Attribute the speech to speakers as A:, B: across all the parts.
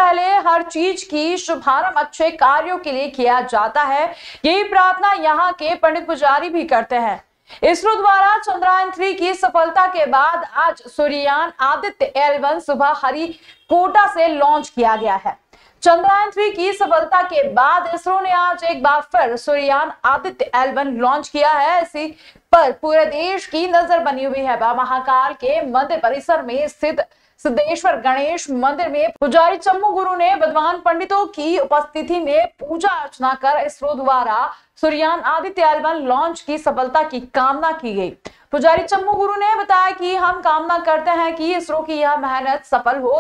A: पहले हर चीज की शुभारंभ अच्छे कार्यों के लिए किया जाता है। यही प्रार्थना यहाँ के पंडित पुजारी भी करते हैं। इसरो द्वारा चंद्रयान 3 की सफलता के बाद आज सूर्ययान आदित्य L1 सुबह हरिकोटा से लॉन्च किया गया है। चंद्रयान 3 की सफलता के बाद इसरो ने आज एक बार फिर सूर्ययान आदित्य L1 लॉन्च किया है। इसी पर पूरे देश की नजर बनी हुई है। महाकाल के मंदिर परिसर में स्थित सिद्धेश्वर गणेश मंदिर में पुजारी चम्मू गुरु ने विद्वान पंडितों की उपस्थिति में पूजा अर्चना कर इसरो द्वारा सूर्ययान आदित्य L1 लॉन्च की सफलता की कामना की गई। पुजारी चम्मू गुरु ने बताया कि हम कामना करते हैं कि इसरो की यह मेहनत सफल हो।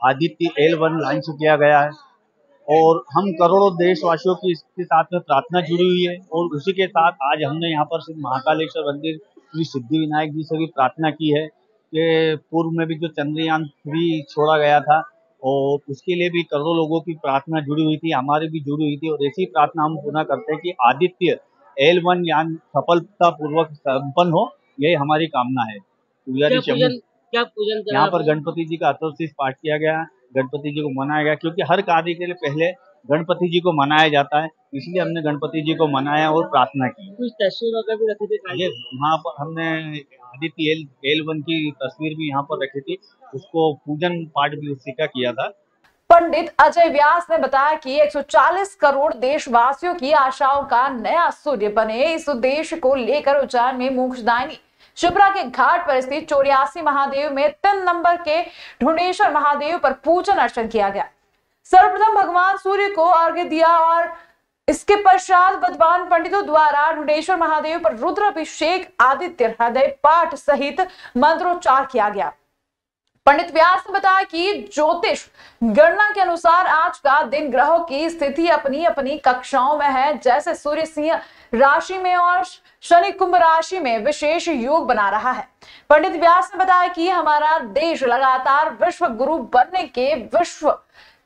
B: आदित्य L1 लॉन्च किया गया है और हम करोड़ों देशवासियों की इसके साथ में प्रार्थना जुड़ी हुई है और उसी के साथ आज हमने यहाँ पर महाकालेश्वर मंदिर श्री सिद्धि विनायक जी से भी प्रार्थना की है कि पूर्व में भी जो चंद्रयान 3 छोड़ा गया था और उसके लिए भी करोड़ों लोगों की प्रार्थना जुड़ी हुई थी, हमारी भी जुड़ी हुई थी और ऐसी प्रार्थना हम पुनः करते हैं कि आदित्य L1 यान सफलता पूर्वक संपन्न हो, यही हमारी कामना है।
C: क्या पूजन
B: यहाँ पर गणपति जी का अतोशिष पाठ किया गया, गणपति जी को मनाया गया क्योंकि हर कार्य के लिए पहले गणपति जी को मनाया जाता है, इसलिए हमने गणपति जी को मनाया और प्रार्थना की।
C: कुछ तस्वीर वगैरह भी रखी थी
B: वहाँ पर हमने आदित्य L1 की तस्वीर भी यहाँ पर रखी थी, उसको पूजन पाठ भी उसी का किया था।
A: पंडित अजय व्यास ने बताया कि 140 करोड़ देशवासियों की आशाओं का नया सूर्य बने, इस उद्देश्य को लेकर उज्जैन में मोक्षदायिनी शिप्रा के घाट पर स्थित 84 महादेव में 3 नंबर के ढूंढेश्वर महादेव पर पूजन अर्चन किया गया। सर्वप्रथम भगवान सूर्य को अर्घ्य दिया और इसके पश्चात विद्वान पंडितों द्वारा ढूंढेश्वर महादेव पर रुद्राभिषेक, आदित्य हृदय पाठ सहित मंत्रोच्चार किया गया। पंडित व्यास ने बताया कि ज्योतिष गणना के अनुसार आज का दिन ग्रहों की स्थिति अपनी अपनी कक्षाओं में है। जैसे सूर्य सिंह राशि में और शनि कुंभ राशि में विशेष योग बना रहा है। पंडित व्यास ने बताया कि हमारा देश लगातार विश्व गुरु बनने के विश्व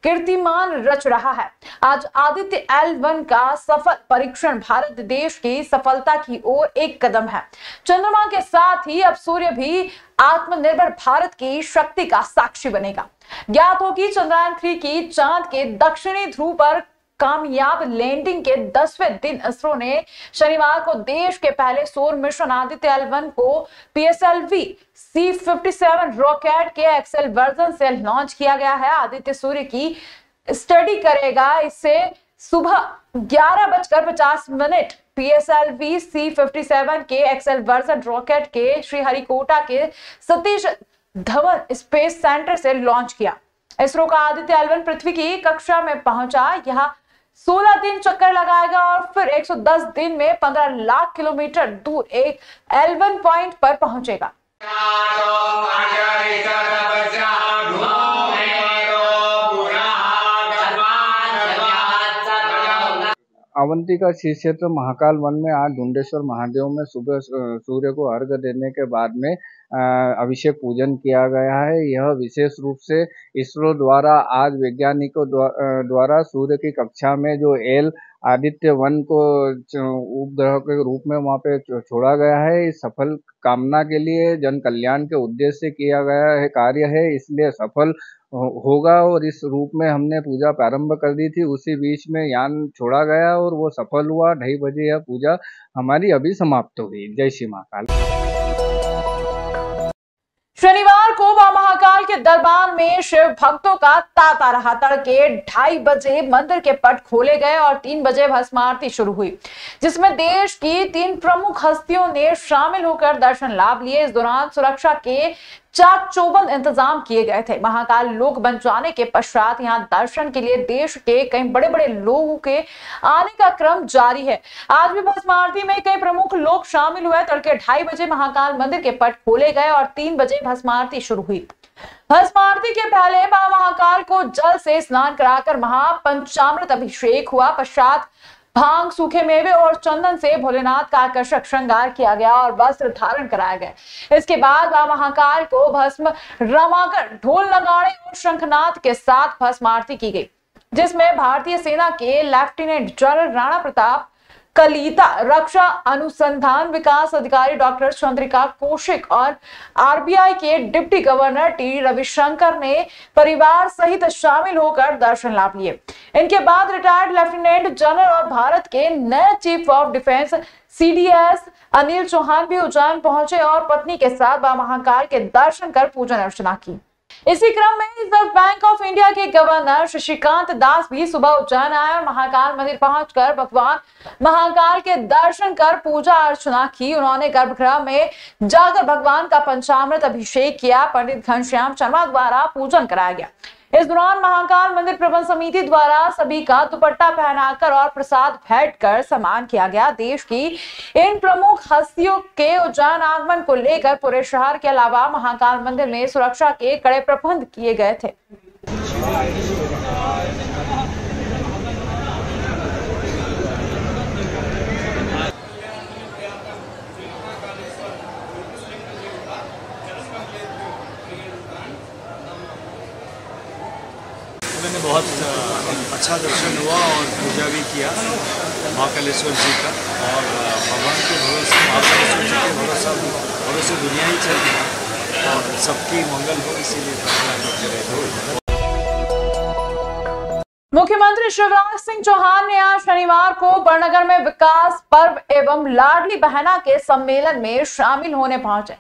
A: कीर्तिमान रच रहा है। आज आदित्य L1 का सफल परीक्षण भारत देश की सफलता की ओर एक कदम है। चंद्रमा के साथ ही अब सूर्य भी आत्मनिर्भर भारत की शक्ति का साक्षी बनेगा। ज्ञात हो कि चंद्रयान 3 की चांद के दक्षिणी ध्रुव पर कामयाब लैंडिंग के 10वें दिन इसरो ने शनिवार को देश के पहले सौर मिशन आदित्य L1 को PSLV C-57 रॉकेट के एक्सेल वर्जन से लॉन्च किया गया है। आदित्य सूर्य की स्टडी करेगा। इससे सुबह 11:50 PSLV C-57 के एक्सेल वर्जन रॉकेट के श्रीहरिकोटा के सतीश धवन स्पेस सेंटर से लॉन्च किया। इसरो का आदित्य L1 पृथ्वी की कक्षा में पहुंचा। यह 16 दिन चक्कर लगाएगा और फिर 110 दिन में 15 लाख किलोमीटर दूर एक L1 पॉइंट पर पहुंचेगा।
D: अवंतिका श्री क्षेत्र महाकाल वन में आज ढूंढेश्वर महादेव में सुबह सूर्य को अर्घ्य देने के बाद में अभिषेक पूजन किया गया है। यह विशेष रूप से इसरो द्वारा आज वैज्ञानिकों द्वारा सूर्य की कक्षा में जो आदित्य 1 को उपग्रह के रूप में वहां पे छोड़ा गया है, इस सफल कामना के लिए जन कल्याण के उद्देश्य से किया गया है कार्य है, इसलिए सफल होगा और इस रूप में हमने पूजा प्रारंभ कर दी थी। उसी बीच में यान छोड़ा गया और वो सफल हुआ। 2:30 बजे यह पूजा हमारी अभी समाप्त हुई। जय श्री महाकाल।
A: शनिवार को महाकाल के दरबार में शिव भक्तों का तांता रहा। तड़के 2:30 बजे मंदिर के पट खोले गए और 3 बजे भस्म आरती शुरू हुई, जिसमें देश की 3 प्रमुख हस्तियों ने शामिल होकर दर्शन लाभ लिए। इस दौरान सुरक्षा के चाक चौबंद इंतजाम किए गए थे। महाकाल लोक बन जाने के पश्चात यहां दर्शन के लिए देश के कई बड़े बड़े लोगों के आने का क्रम जारी है। आज भी भस्म आरती में कई प्रमुख लोग शामिल हुए। तड़के 2:30 बजे महाकाल मंदिर के पट खोले गए और 3 बजे भस्म आरती शुरू हुई। भस्म आरती के पहले महाकाल को जल से स्नान कराकर महापंचामृत अभिषेक हुआ। पश्चात भांग, सूखे मेवे और चंदन से भोलेनाथ का आकर्षक श्रृंगार किया गया और वस्त्र धारण कराया गया। इसके बाद महाकाल को भस्म रमाकर ढोल नगाड़े और शंखनाद के साथ भस्म आरती की गई, जिसमें भारतीय सेना के लेफ्टिनेंट जनरल राणा प्रताप कलिता, रक्षा अनुसंधान विकास अधिकारी डॉक्टर चंद्रिका कौशिक और आरबीआई के डिप्टी गवर्नर टी रविशंकर ने परिवार सहित शामिल होकर दर्शन लाभ लिए। इनके बाद रिटायर्ड लेफ्टिनेंट जनरल और भारत के नए chief of defence CDS Anil Chauhan भी उज्जैन पहुंचे और पत्नी के साथ मां महाकाल के दर्शन कर पूजन अर्चना की। इसी क्रम में रिजर्व बैंक ऑफ इंडिया के गवर्नर शशिकांत दास भी सुबह उज्जैन आए और महाकाल मंदिर पहुंचकर भगवान महाकाल के दर्शन कर पूजा अर्चना की। उन्होंने गर्भगृह में जाकर भगवान का पंचामृत अभिषेक किया। पंडित घनश्याम शर्मा द्वारा पूजन कराया गया। इस दौरान महाकाल मंदिर प्रबंध समिति द्वारा सभी का दुपट्टा पहनाकर और प्रसाद भेंट कर सम्मान किया गया। देश की इन प्रमुख हस्तियों के उज्जैन आगमन को लेकर पूरे शहर के अलावा महाकाल मंदिर में सुरक्षा के कड़े प्रबंध किए गए थे।
E: मैंने बहुत अच्छा दर्शन हुआ और पूजा भी किया महाकालेश्वर जी का, और भगवान के भरोसे महाकालेश्वर जी के भरोसे दुनिया ही चल रही है और सबकी मंगल हो, इसीलिए प्रार्थना करते रहते।
A: मुख्यमंत्री शिवराज सिंह चौहान ने आज शनिवार को बड़नगर में विकास पर्व एवं लाडली बहना के सम्मेलन में शामिल होने पहुंचे।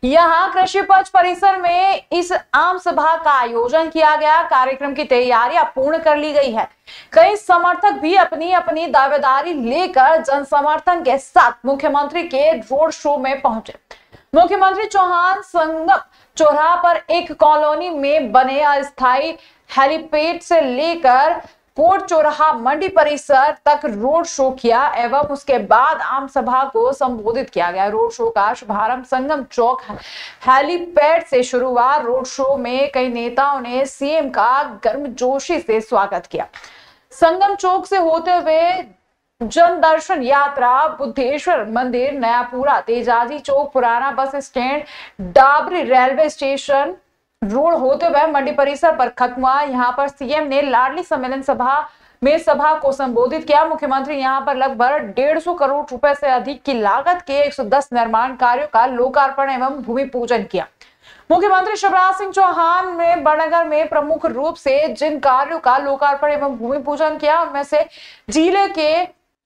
A: यहां कृषि पक्ष परिसर में इस आम सभा का आयोजन किया गया। कार्यक्रम की तैयारियां पूर्ण कर ली गई है। कई समर्थक भी अपनी अपनी दावेदारी लेकर जन समर्थन के साथ मुख्यमंत्री के रोड शो में पहुंचे। मुख्यमंत्री चौहान संगम चौराहा पर एक कॉलोनी में बने अस्थायी हेलीपैड से लेकर कोट चौराहा मंडी परिसर तक रोड शो किया एवं उसके बाद आम सभा को संबोधित किया गया। रोड शो का शुभारंभ संगम चौक हेलीपैड से शुरू हुआ। रोड शो में कई नेताओं ने सीएम का गर्मजोशी से स्वागत किया। संगम चौक से होते हुए जन दर्शन यात्रा बुद्धेश्वर मंदिर, नयापुरा, तेजाजी चौक, पुराना bus stand, dowry railway station road होते हुए मंडी परिसर पर खत्म हुआ। यहाँ पर सीएम ने लाडली सम्मेलन सभा में सभा को संबोधित किया। मुख्यमंत्री यहाँ पर लगभग 150 करोड़ रुपए से अधिक की लागत के 110 निर्माण कार्यों का लोकार्पण एवं भूमि पूजन किया। मुख्यमंत्री शिवराज सिंह चौहान ने बड़नगर में प्रमुख रूप से जिन कार्यों का लोकार्पण एवं भूमि पूजन किया उनमें से जिले के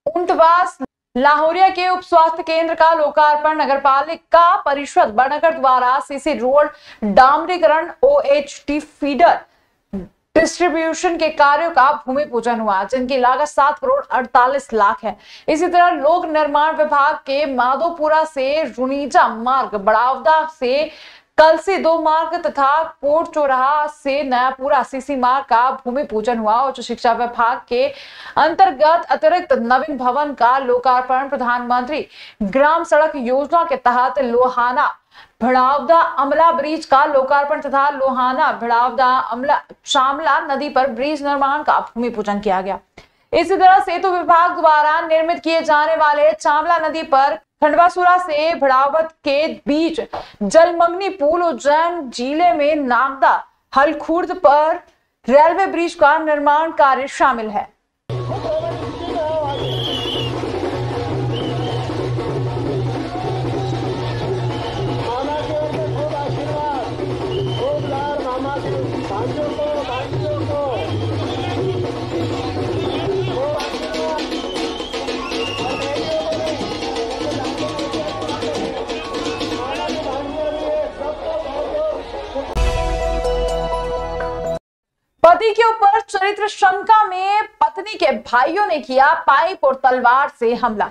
A: ऊंटवास लाहौरिया के उप स्वास्थ्य केंद्र का लोकार्पण, नगरपालिका परिषद बड़नगर द्वारा सीसी रोड डामरीकरण, OHT फीडर डिस्ट्रीब्यूशन के कार्यों का भूमि पूजन हुआ जिनकी लागत 7 करोड़ 48 लाख है। इसी तरह लोक निर्माण विभाग के माधोपुरा से रुनीजा मार्ग, बड़ावदा से कलसी 2 मार्ग तथा कोट चौराहा से नयापुरा सीसी मार्ग का भूमि पूजन हुआ। उच्च शिक्षा विभाग के अंतर्गत अतिरिक्त नवीन भवन का लोकार्पण, प्रधानमंत्री ग्राम सड़क योजना के तहत लोहाना भिड़ावदा अमला ब्रिज का लोकार्पण तथा लोहाना भिड़ावदा अमला शामला नदी पर ब्रिज निर्माण का भूमि पूजन किया गया। इसी तरह सेतु विभाग द्वारा निर्मित किए जाने वाले चामला नदी पर खंडवासुरा से भिड़ावत के बीच जलमग्नी पुल, उज्जैन जिले में नागदा हलखुर्द पर रेलवे ब्रिज का निर्माण कार्य शामिल है। पति के ऊपर चरित्र शंका में पत्नी के भाइयों ने किया पाइप और तलवार से हमला।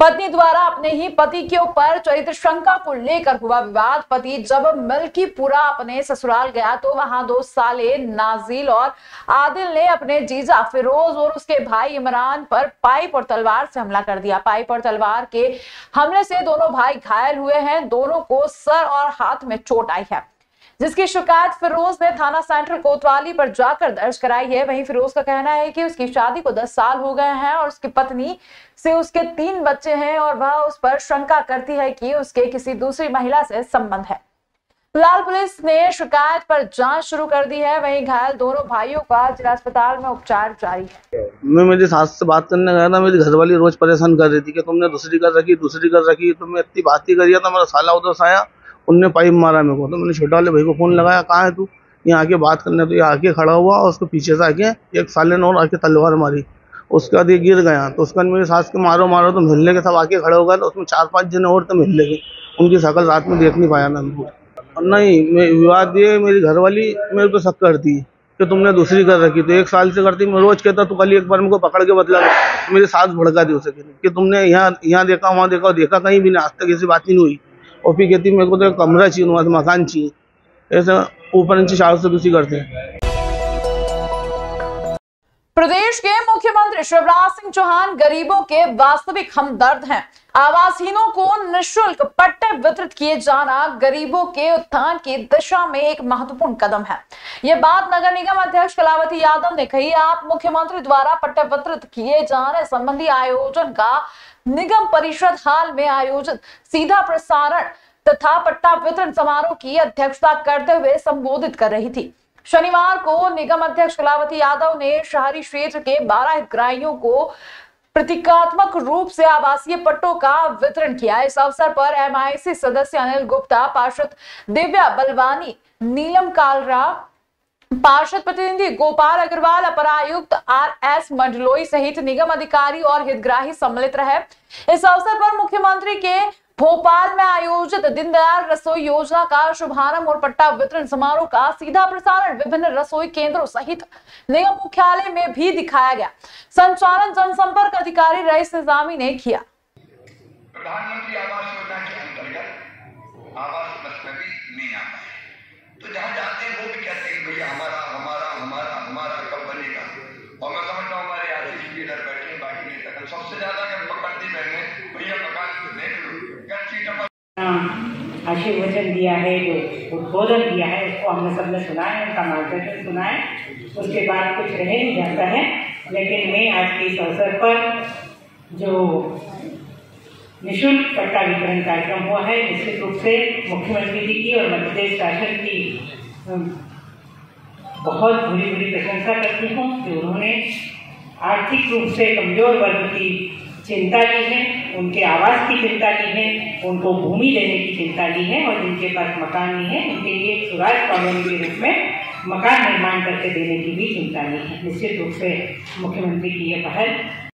A: पत्नी द्वारा अपने ही पति के ऊपर चरित्र शंका को लेकर हुआ विवाद। पति जब मलकीपुरा अपने ससुराल गया तो वहां 2 साले नाजिल और आदिल ने अपने जीजा फिरोज और उसके भाई इमरान पर पाइप और तलवार से हमला कर दिया। पाइप और तलवार के हमले से दोनों भाई घायल हुए हैं। दोनों को सर और हाथ में चोट आई है, जिसकी शिकायत फिरोज ने थाना सेंट्रल कोतवाली पर जाकर दर्ज कराई है। वहीं फिरोज का कहना है कि उसकी शादी को 10 साल हो गए हैं और उसकी पत्नी से उसके 3 बच्चे हैं और वह उस पर शंका करती है कि उसके किसी दूसरी महिला से संबंध है। फिलहाल पुलिस ने शिकायत पर जांच शुरू कर दी है। वहीं घायल दोनों भाइयों का जिला अस्पताल में उपचार जारी है।
F: मैं मेरी सास से बात करने गया था, मेरी घरवाली रोज परेशान कर रही थी कि तुमने दूसरी कर रखी, तुमने इतनी बात ही करी है। तो मेरा साला उधर से आया, उनने पाइप मारा मेरे को। तो मैंने छोटे वाले भाई को फोन लगाया, कहाँ है तू? यहाँ आके बात करने। तो ये आके खड़ा हुआ और उसके पीछे से आके एक साले ने और आके तलवार मारी। उसके बाद ये गिर गया। तो उसके बाद मेरी सास के मारो तो मिलने के सब आके खड़े हो गए। तो उसमें 4-5 जने और तो मिलने के, उनकी शक्ल रात में देख नहीं पाया मैं उनको। नहीं, मैं विवाद ये मेरी घरवाली मेरे को शक करती है कि तुमने दूसरी कर रखी। तो 1 साल से करती, मैं रोज कहता तो कल एक बार मेरे को पकड़ के बतला। तो मेरी सास भड़का दी उसे कि तुमने यहाँ देखा, वहाँ देखा कहीं भी नहीं, आज तक ऐसी बात ही नहीं हुई। और फिर कहती मेरे को तो कमरा चाहिए, वहाँ तो मकान चाहिए। ऐसा ऊपर नीचे 400 दूसरी करते हैं।
A: प्रदेश के मुख्यमंत्री शिवराज सिंह चौहान गरीबों के वास्तविक हमदर्द हैं। आवासहीनों को निःशुल्क पट्टे वितरित किए जाना गरीबों के उत्थान की दिशा में एक महत्वपूर्ण कदम है। यह बात नगर निगम अध्यक्ष कलावती यादव ने कही। आप मुख्यमंत्री द्वारा पट्टे वितरित किए जाने संबंधी आयोजन का निगम परिषद हाल में आयोजित सीधा प्रसारण तथा पट्टा वितरण समारोह की अध्यक्षता करते हुए संबोधित कर रही थी। शनिवार को निगम अध्यक्ष कलावती यादव ने शहरी क्षेत्र के 12 हितग्राहियों को प्रतीकात्मक रूप से आवासीय पट्टों का वितरण किया। इस अवसर पर MIC सदस्य अनिल गुप्ता, पार्षद दिव्या बलवानी, नीलम कालरा, पार्षद प्रतिनिधि गोपाल अग्रवाल, अपर आयुक्त RS मंडलोई सहित निगम अधिकारी और हितग्राही सम्मिलित रहे। इस अवसर पर मुख्यमंत्री के भोपाल में आयोजित दीनदयाल रसोई योजना का शुभारंभ और पट्टा वितरण समारोह का सीधा प्रसारण विभिन्न रसोई केंद्रों सहित निगम मुख्यालय में भी दिखाया गया। संचालन जनसंपर्क अधिकारी रईस निजामी ने किया।
G: प्रधानमंत्री आवास योजना के अंतर्गत आवास में भी नहीं आता है, तो जहाँ जाते हैं वो भी कहते हैं भैया हमारा कब बनेगा। और मैं समझता हूँ हमारे आशीष भी इधर बैठे, बाकी नहीं सकते। सबसे ज्यादा अगर पकड़ती बहने भैया मकान देख लो,
H: आशीर्वचन दिया है, जो उद्बोधन दिया है, उसको हमने सबने सुना है, उनका मार्गदर्शन सुना है। उसके बाद कुछ रह नहीं जाता है। लेकिन मैं आज के इस अवसर पर जो निःशुल्क पट्टा वितरण कार्यक्रम हुआ है, निश्चित रूप से मुख्यमंत्री जी की और मध्य प्रदेश शासन की बहुत बुरी प्रशंसा करती हूँ कि उन्होंने आर्थिक रूप से कमजोर वर्ग की चिंता की है, उनके आवास की चिंता की है, उनको भूमि देने की चिंता की है और जिनके पास मकान नहीं है उनके लिए एक स्वराज कॉलोनी के रूप में मकान निर्माण करके देने की भी चिंता की है। निश्चित रूप से मुख्यमंत्री की यह पहल